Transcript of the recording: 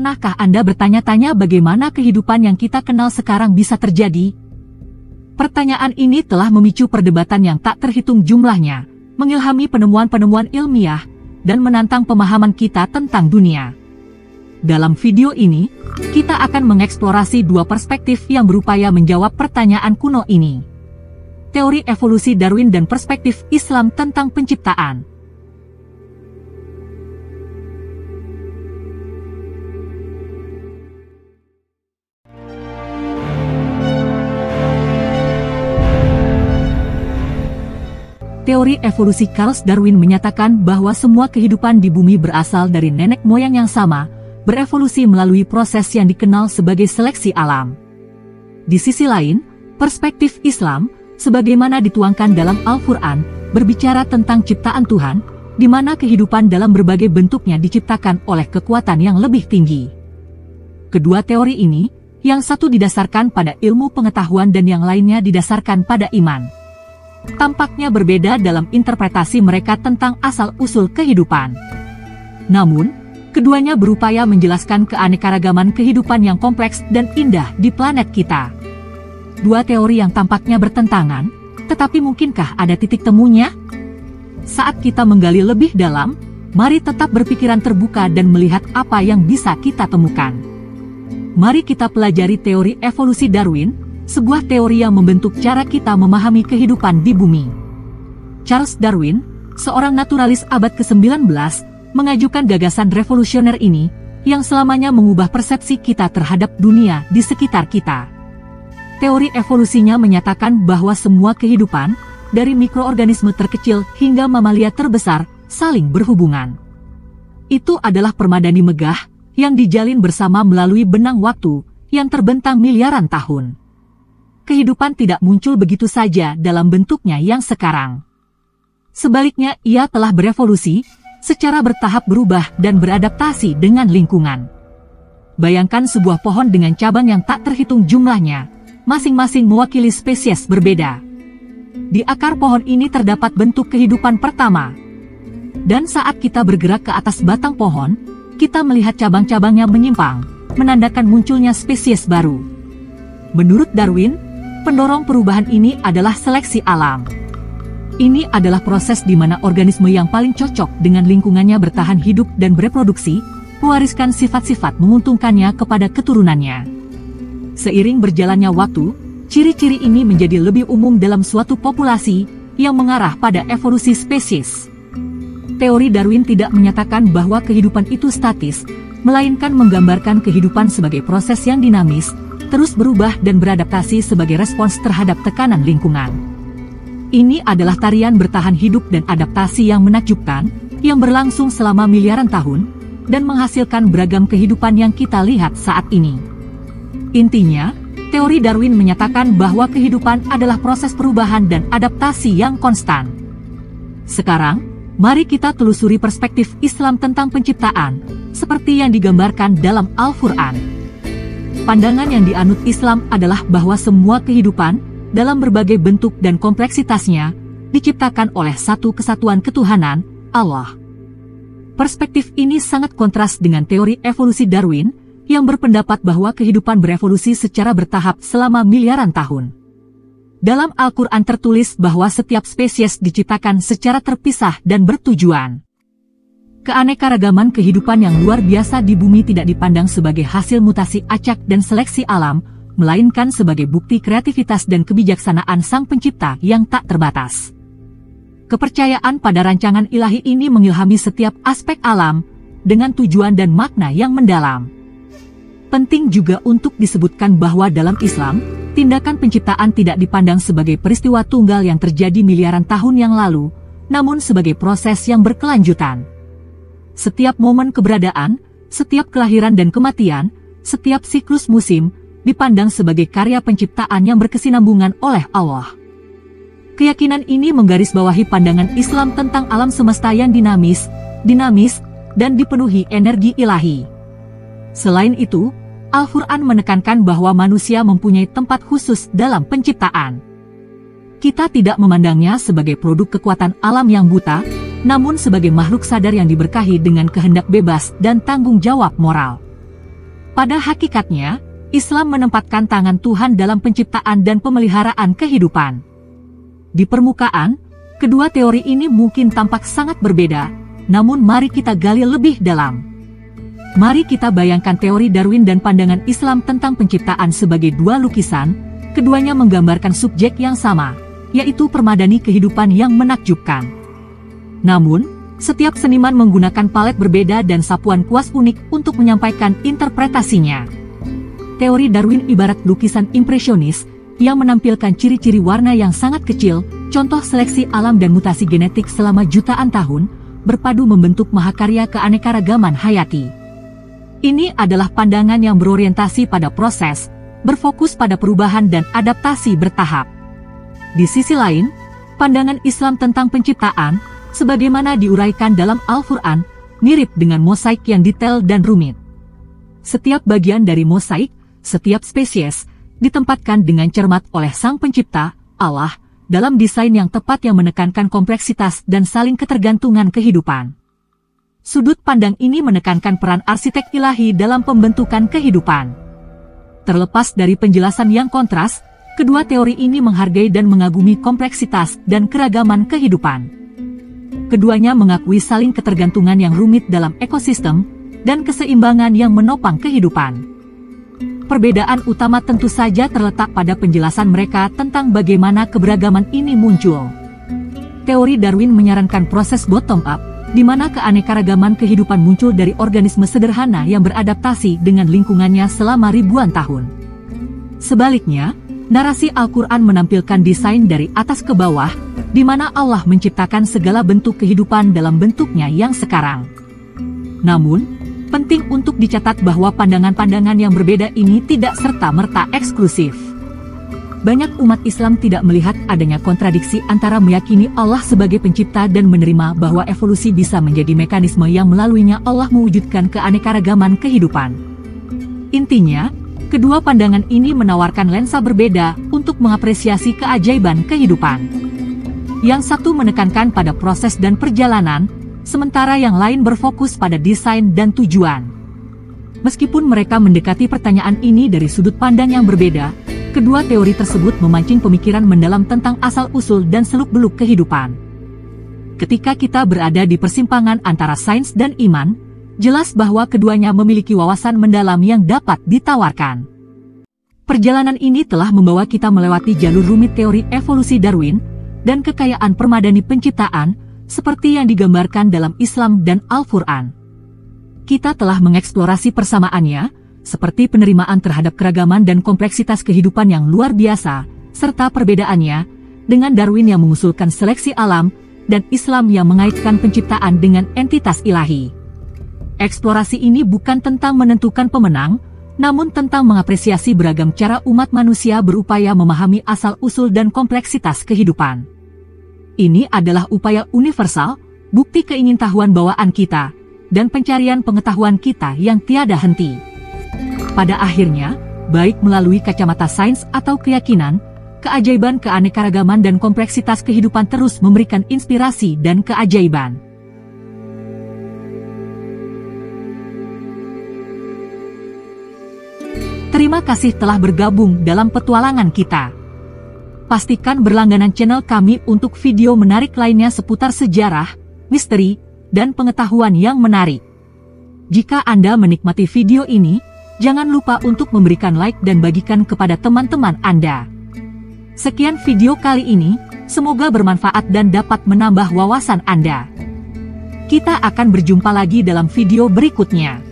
Pernahkah Anda bertanya-tanya bagaimana kehidupan yang kita kenal sekarang bisa terjadi? Pertanyaan ini telah memicu perdebatan yang tak terhitung jumlahnya, mengilhami penemuan-penemuan ilmiah, dan menantang pemahaman kita tentang dunia. Dalam video ini, kita akan mengeksplorasi dua perspektif yang berupaya menjawab pertanyaan kuno ini. Teori evolusi Darwin dan perspektif Islam tentang penciptaan. Teori evolusi Charles Darwin menyatakan bahwa semua kehidupan di bumi berasal dari nenek moyang yang sama, berevolusi melalui proses yang dikenal sebagai seleksi alam. Di sisi lain, perspektif Islam, sebagaimana dituangkan dalam Al-Quran, berbicara tentang ciptaan Tuhan, di mana kehidupan dalam berbagai bentuknya diciptakan oleh kekuatan yang lebih tinggi. Kedua teori ini, yang satu didasarkan pada ilmu pengetahuan dan yang lainnya didasarkan pada iman, tampaknya berbeda dalam interpretasi mereka tentang asal-usul kehidupan. Namun, keduanya berupaya menjelaskan keanekaragaman kehidupan yang kompleks dan indah di planet kita. Dua teori yang tampaknya bertentangan, tetapi mungkinkah ada titik temunya? Saat kita menggali lebih dalam, mari tetap berpikiran terbuka dan melihat apa yang bisa kita temukan. Mari kita pelajari teori evolusi Darwin, sebuah teori yang membentuk cara kita memahami kehidupan di bumi. Charles Darwin, seorang naturalis abad ke-19, mengajukan gagasan revolusioner ini, yang selamanya mengubah persepsi kita terhadap dunia di sekitar kita. Teori evolusinya menyatakan bahwa semua kehidupan, dari mikroorganisme terkecil hingga mamalia terbesar, saling berhubungan. Itu adalah permadani megah, yang dijalin bersama melalui benang waktu, yang terbentang miliaran tahun. Kehidupan tidak muncul begitu saja dalam bentuknya yang sekarang. Sebaliknya, ia telah berevolusi, secara bertahap berubah dan beradaptasi dengan lingkungan. Bayangkan sebuah pohon dengan cabang yang tak terhitung jumlahnya, masing-masing mewakili spesies berbeda. Di akar pohon ini terdapat bentuk kehidupan pertama. Dan saat kita bergerak ke atas batang pohon, kita melihat cabang-cabangnya menyimpang, menandakan munculnya spesies baru. Menurut Darwin, pendorong perubahan ini adalah seleksi alam. Ini adalah proses di mana organisme yang paling cocok dengan lingkungannya bertahan hidup dan bereproduksi, mewariskan sifat-sifat menguntungkannya kepada keturunannya. Seiring berjalannya waktu, ciri-ciri ini menjadi lebih umum dalam suatu populasi yang mengarah pada evolusi spesies. Teori Darwin tidak menyatakan bahwa kehidupan itu statis, melainkan menggambarkan kehidupan sebagai proses yang dinamis, terus berubah dan beradaptasi sebagai respons terhadap tekanan lingkungan. Ini adalah tarian bertahan hidup dan adaptasi yang menakjubkan, yang berlangsung selama miliaran tahun, dan menghasilkan beragam kehidupan yang kita lihat saat ini. Intinya, teori Darwin menyatakan bahwa kehidupan adalah proses perubahan dan adaptasi yang konstan. Sekarang, mari kita telusuri perspektif Islam tentang penciptaan, seperti yang digambarkan dalam Al-Quran. Pandangan yang dianut Islam adalah bahwa semua kehidupan, dalam berbagai bentuk dan kompleksitasnya, diciptakan oleh satu kesatuan ketuhanan, Allah. Perspektif ini sangat kontras dengan teori evolusi Darwin, yang berpendapat bahwa kehidupan berevolusi secara bertahap selama miliaran tahun. Dalam Al-Quran tertulis bahwa setiap spesies diciptakan secara terpisah dan bertujuan. Keanekaragaman kehidupan yang luar biasa di bumi tidak dipandang sebagai hasil mutasi acak dan seleksi alam, melainkan sebagai bukti kreativitas dan kebijaksanaan Sang Pencipta yang tak terbatas. Kepercayaan pada rancangan ilahi ini mengilhami setiap aspek alam, dengan tujuan dan makna yang mendalam. Penting juga untuk disebutkan bahwa dalam Islam, tindakan penciptaan tidak dipandang sebagai peristiwa tunggal yang terjadi miliaran tahun yang lalu, namun sebagai proses yang berkelanjutan. Setiap momen keberadaan, setiap kelahiran dan kematian, setiap siklus musim, dipandang sebagai karya penciptaan yang berkesinambungan oleh Allah. Keyakinan ini menggarisbawahi pandangan Islam tentang alam semesta yang dinamis, dan dipenuhi energi ilahi. Selain itu, Al-Quran menekankan bahwa manusia mempunyai tempat khusus dalam penciptaan. Kita tidak memandangnya sebagai produk kekuatan alam yang buta, namun sebagai makhluk sadar yang diberkahi dengan kehendak bebas dan tanggung jawab moral. Pada hakikatnya, Islam menempatkan tangan Tuhan dalam penciptaan dan pemeliharaan kehidupan. Di permukaan, kedua teori ini mungkin tampak sangat berbeda, namun mari kita gali lebih dalam. Mari kita bayangkan teori Darwin dan pandangan Islam tentang penciptaan sebagai dua lukisan, keduanya menggambarkan subjek yang sama, yaitu permadani kehidupan yang menakjubkan. Namun, setiap seniman menggunakan palet berbeda dan sapuan kuas unik untuk menyampaikan interpretasinya. Teori Darwin ibarat lukisan impresionis yang menampilkan ciri-ciri warna yang sangat kecil, contoh seleksi alam dan mutasi genetik selama jutaan tahun, berpadu membentuk mahakarya keanekaragaman hayati. Ini adalah pandangan yang berorientasi pada proses, berfokus pada perubahan dan adaptasi bertahap. Di sisi lain, pandangan Islam tentang penciptaan, sebagaimana diuraikan dalam Al-Quran, mirip dengan mosaik yang detail dan rumit. Setiap bagian dari mosaik, setiap spesies, ditempatkan dengan cermat oleh Sang Pencipta, Allah, dalam desain yang tepat yang menekankan kompleksitas dan saling ketergantungan kehidupan. Sudut pandang ini menekankan peran arsitek ilahi dalam pembentukan kehidupan. Terlepas dari penjelasan yang kontras, kedua teori ini menghargai dan mengagumi kompleksitas dan keragaman kehidupan. Keduanya mengakui saling ketergantungan yang rumit dalam ekosistem, dan keseimbangan yang menopang kehidupan. Perbedaan utama tentu saja terletak pada penjelasan mereka tentang bagaimana keberagaman ini muncul. Teori Darwin menyarankan proses bottom-up, di mana keanekaragaman kehidupan muncul dari organisme sederhana yang beradaptasi dengan lingkungannya selama ribuan tahun. Sebaliknya, narasi Al-Quran menampilkan desain dari atas ke bawah, di mana Allah menciptakan segala bentuk kehidupan dalam bentuknya yang sekarang. Namun, penting untuk dicatat bahwa pandangan-pandangan yang berbeda ini tidak serta-merta eksklusif. Banyak umat Islam tidak melihat adanya kontradiksi antara meyakini Allah sebagai pencipta dan menerima bahwa evolusi bisa menjadi mekanisme yang melaluinya Allah mewujudkan keanekaragaman kehidupan. Intinya, kedua pandangan ini menawarkan lensa berbeda untuk mengapresiasi keajaiban kehidupan. Yang satu menekankan pada proses dan perjalanan, sementara yang lain berfokus pada desain dan tujuan. Meskipun mereka mendekati pertanyaan ini dari sudut pandang yang berbeda, kedua teori tersebut memancing pemikiran mendalam tentang asal-usul dan seluk-beluk kehidupan. Ketika kita berada di persimpangan antara sains dan iman, jelas bahwa keduanya memiliki wawasan mendalam yang dapat ditawarkan. Perjalanan ini telah membawa kita melewati jalur rumit teori evolusi Darwin dan kekayaan permadani penciptaan, seperti yang digambarkan dalam Islam dan Al-Quran. Kita telah mengeksplorasi persamaannya, seperti penerimaan terhadap keragaman dan kompleksitas kehidupan yang luar biasa, serta perbedaannya, dengan Darwin yang mengusulkan seleksi alam, dan Islam yang mengaitkan penciptaan dengan entitas ilahi. Eksplorasi ini bukan tentang menentukan pemenang, namun tentang mengapresiasi beragam cara umat manusia berupaya memahami asal-usul dan kompleksitas kehidupan. Ini adalah upaya universal, bukti keingintahuan bawaan kita, dan pencarian pengetahuan kita yang tiada henti. Pada akhirnya, baik melalui kacamata sains atau keyakinan, keajaiban keanekaragaman dan kompleksitas kehidupan terus memberikan inspirasi dan keajaiban. Terima kasih telah bergabung dalam petualangan kita. Pastikan berlangganan channel kami untuk video menarik lainnya seputar sejarah, misteri, dan pengetahuan yang menarik. Jika Anda menikmati video ini, jangan lupa untuk memberikan like dan bagikan kepada teman-teman Anda. Sekian video kali ini, semoga bermanfaat dan dapat menambah wawasan Anda. Kita akan berjumpa lagi dalam video berikutnya.